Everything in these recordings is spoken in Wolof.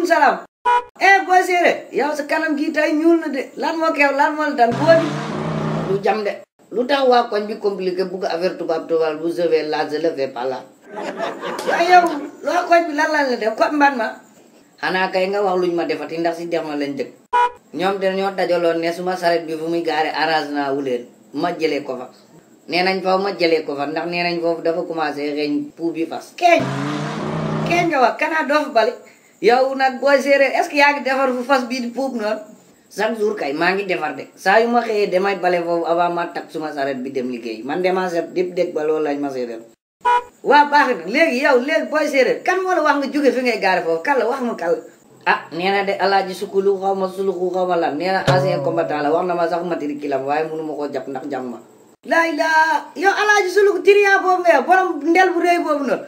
salam. Boy Séeréer yow sa kanam gi tay ñuul na de lan moo keew lan moo la dal boo bi lu jam de lu tax waa koñ bi compliqué bugg affaire tubaab vous avez là je le vais pas là waaye yow loo koñ bi lan la def koñ mban ma xanaa kay nga wax luñ ma defati ndax si def ma lañ dëkk ñoom de ñoo dajaloon ne suma saret bi fu muy gaare arrangé naa wuleen ma jëlee ko fa nee nañ foofu ma jëlee ko fa ndax nee nañ foofu dafa commencé xeeñ puub bi fas keeñ nga wax kanaa doo fa bali yow nag Boy Séeréer est-ce que yaa ngi defar fu fas bii di puub noonu chaque jour kay maa ngi defar de saa yu ma xëyee damay bale foofu avant ma tak suma saret bi dem liggéey man dema set dip dégg ba loolu lañ ma séeréer waa baax na léegi yow léegi Boy Séeréer kan moo la wax nga jóge fi ngay gaare foofu kan la wax ma kan la ah nee na de alaaji sukulu xaw ma suluxu xaw ma lan nee na ancien combattant la wax na ma sax matriculam waaye mënu ma koo jàpp ndax jàng ma laay laa yow alaaji suluxu tiriyaa boobu nga yow borom ndel bu réy boobu noonu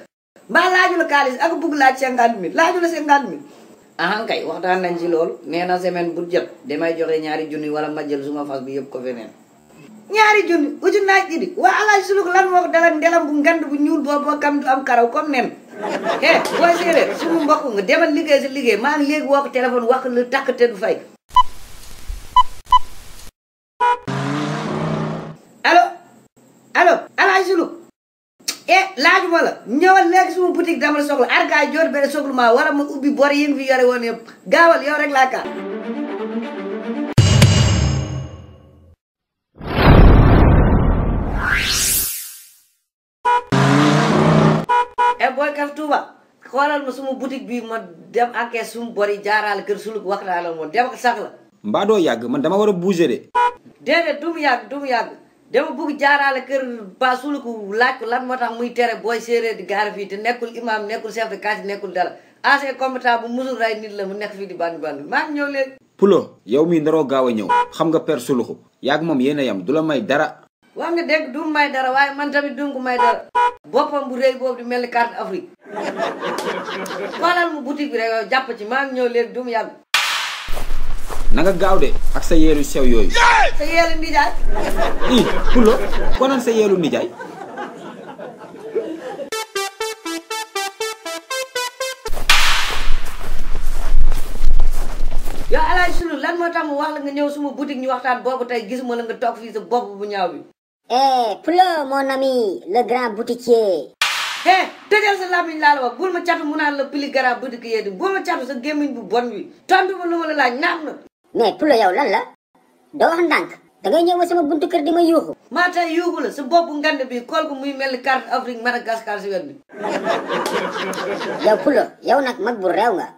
mbaa laaju la kaalis ak bugg laaj 50 000 laaju la 50 000 ahan kay waxtaan nañ ci loolu nee na semaine bu jot damay joxe ñaari junni wala ma jël suma fas bi yëpp ko feneen ñaari junni uju naaj idi waa alaaji suluk lan moo ko dalal ndelam bu ngand bu ñuul boobu kam du am karaw comme nen Boy Séeréer sumu mbokk nga demal liggéey sa liggéey maa ngi léegi woo ko téléphone wax la takk te du fay allo alaaji suluk laajuma la ñëwal léegi suma boutique dama la soxla argaay joor benn soxlu ma wala ma ubbi bor yi nga fi yore woon yëpp gaawal yow rek laa kaar Boy Kaf Touba xoolal ma suma boutique bi ma dem enquête suma bor yi jaaraale kër suluk wax naa la moom dem ak sax la mbaa doo yàgg man dama war a bouger de déedéet du mu yàgg dama bugg jaaraale kër ba suluku laaj ko lan moo tax muy tere Boy Séeréer di gaare fii te nekkul imam nekkul chef de quartier nekkul dara ancien combattant bu musul ray nit la mu nekk fii di bandi maa ngi ñëw léegi Pulo yow mii ndaroo gaaw a ñëw xam nga per suluxu yaag moom yéen a yam du la may dara wax nga dégg du may dara waaye man tamit du ko may dara boppam bu rëy boobu di mel ni carte Afrique xoolal mu boutique bi rek yow jàpp ci maa ngi ñëw léegi du mu yàgg na nga gaaw de ak sa yeelu sew yooyu sa yeelu nijaay Pulo konoon sa yeelu nijaay yow alaaji sulu lan moo tax mu wax la nga ñëw suma boutique ñu waxtaan boobu tey gisuma la nga toog fii sa bopp bu ñaaw bi Pulo mon ami le grand boutiquier tëjal sa làmmiñ laa la wax bul ma catu mu naan la pili grand boutiquier di bul ma catu sa gémmiñ bu bon bi tontu ma lu ma la laaj naam na mais Pulo yow lan la doo wax ndànk da ngay ñëw ba sama buntu kër di ma yuuxu maa tey yuuxu la sa bopp ngand bi kool ko muy mel ni carte Afrique Madagascar si wet bi yow Pulo yow nag mag bu réew nga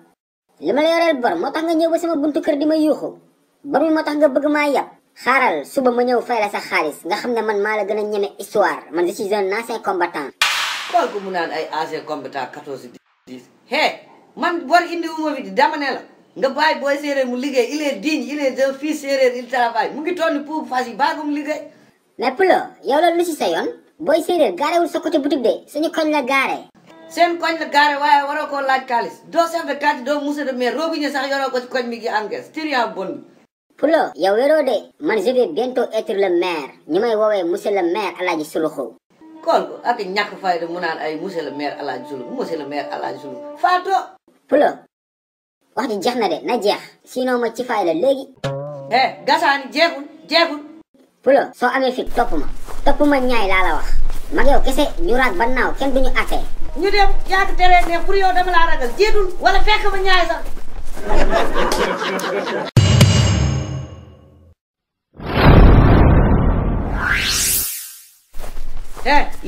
li ma la yoreel bor moo tax nga ñëw ba sama buntu kër di ma yuuxu bor mi moo tax nga bëgg maa yab xaaral suba ma ñëw fay la sa xaalis nga xam ne man maa la gën a ñeme histoire man je suis un ancien combattant kool ko mu naan ay ancien combattant 14 10 man bor indi wu ma fi di dama ne la nga bàyyi Boy Séeréer mu liggéey il est digne il est un fils séeréer il travaille mu ngi toll ni pour fas yi bàyyi ko mu liggéey mais Pulo yow loolu lu si sa yoon Boy Séeréer gaarewul sa côté boutique de suñu koñ la gaare seen koñ la gaare waaye waroo koo laaj xaalis doo chef de quartier doo monsieur de maire robinet sax yoroo ko ci koñ mi gi encaisse tirian bon bi Pulo yow wéroo de man je vais bientôt être le maire ñu may woowee monsieur le maire alaaji suluxu kool ko ak ñàkk fayda mu naan ay monsieur le maire alaaji suluxu monsieur le maire alaaji suluxu faato Pulo wax ji jeex na de na jeex sinon ma ci fay la léegi gasaani jeexul Pulo soo amee fit topp ma ñaay laa la wax mag yow kese ñu raag ba naaw kenn duñu attee ñu dem yàgg tere ne pour yow dama laa ragal jéetul wala fekk ma ñaay sax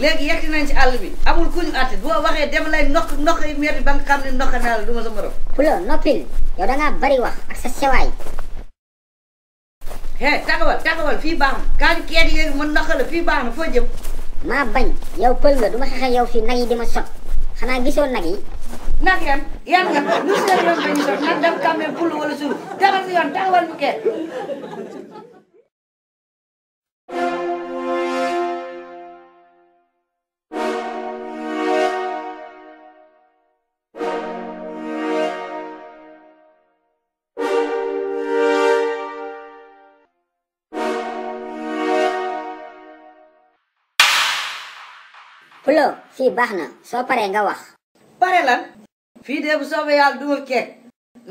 léegi yegg nañ ci àll bi amul ku ñu àtte boo waxee dem lay ndox yi metti ba nga xam ne ndox naa la du ma sa morom Pulo noppil yow dangaa bari wax ak sa sewaay taxawal fii baax na kaaju keet yéegi ma ndox la fii baax na foo jëm maa bañ yow pël nga duma xeexe yow fii nag yi di ma sot xanaa gisoo nag yi nag yan nga lu seen yoon ba ñu sot nag dem kàmmee pul wala sulu demal si yoon taxawal ñu keet Pulo fii baax na soo paree nga wax pare lan fii de bu soobee yàlla duma keek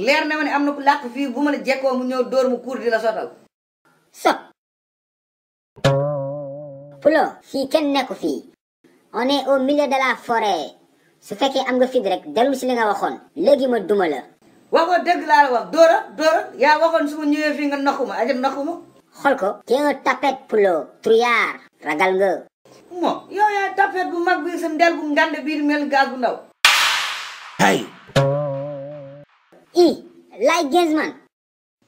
leer na ma ne am na ku làq fii bu ma la jekkoo mu ñëw dóor mu kuur di la sotal. sot Pulo fii kenn nekku fii on est au milieu de la forêt su fekkee am nga fit rek dellu si li nga waxoon léegi ma duma la. waxoo dëgg laa la wax dóora yaa waxoon su ma ñëwee fii nga naxu ma ajam naxu ma. xool ko kii nga tapet Pulo trouillard ragal nga. mo yow yaa tapet bu mag bi sa ndel bu ngande biir mel gaz bu ndaw. hey i lay Genzman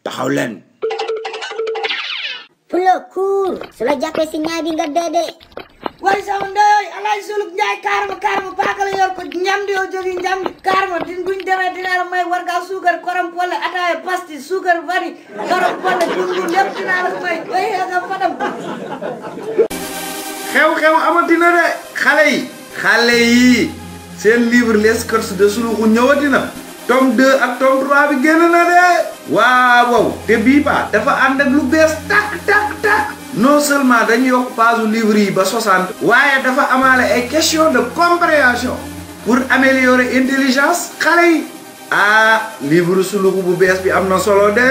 taxaw leen. Pulo kuur su la jàppee si ñaay bi nga dee. waaye sama ndeyoy alaay suluk njaay kaarama paaka la yor ko njamdi yoo jógi njamdi kaarama din buñ demee dinaa la may warga suukar korom polle ataaya pasti suukar bari korom polle dundu lépp dinaa la may way nga fadam xew-xew amatina de xale yi seen livre les courses de Suluxu ñëwatina tome 2 ak tome 3 bi génn na de waaw te bii ba dafa ànd ak lu bees tak non seulement dañu yokk page livre yi ba 60 waaye dafa amaale ay question de compréhension pour améliorer intelligence xale yi livre Suluxu bu bees bi am na solo de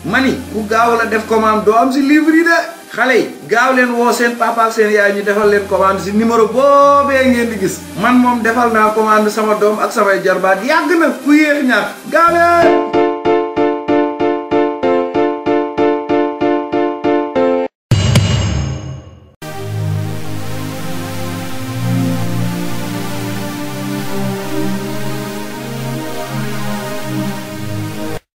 mani ku gaaw la def commande doo am si livre yi de xale yi gaaw leen woo seen papa ak seen yaay ñu defal leen commande si numéro boobee ngeen di gis man moom defal naa commande sama doom ak samay jarbaat yàgg na ku yéex ñaar gaaw leen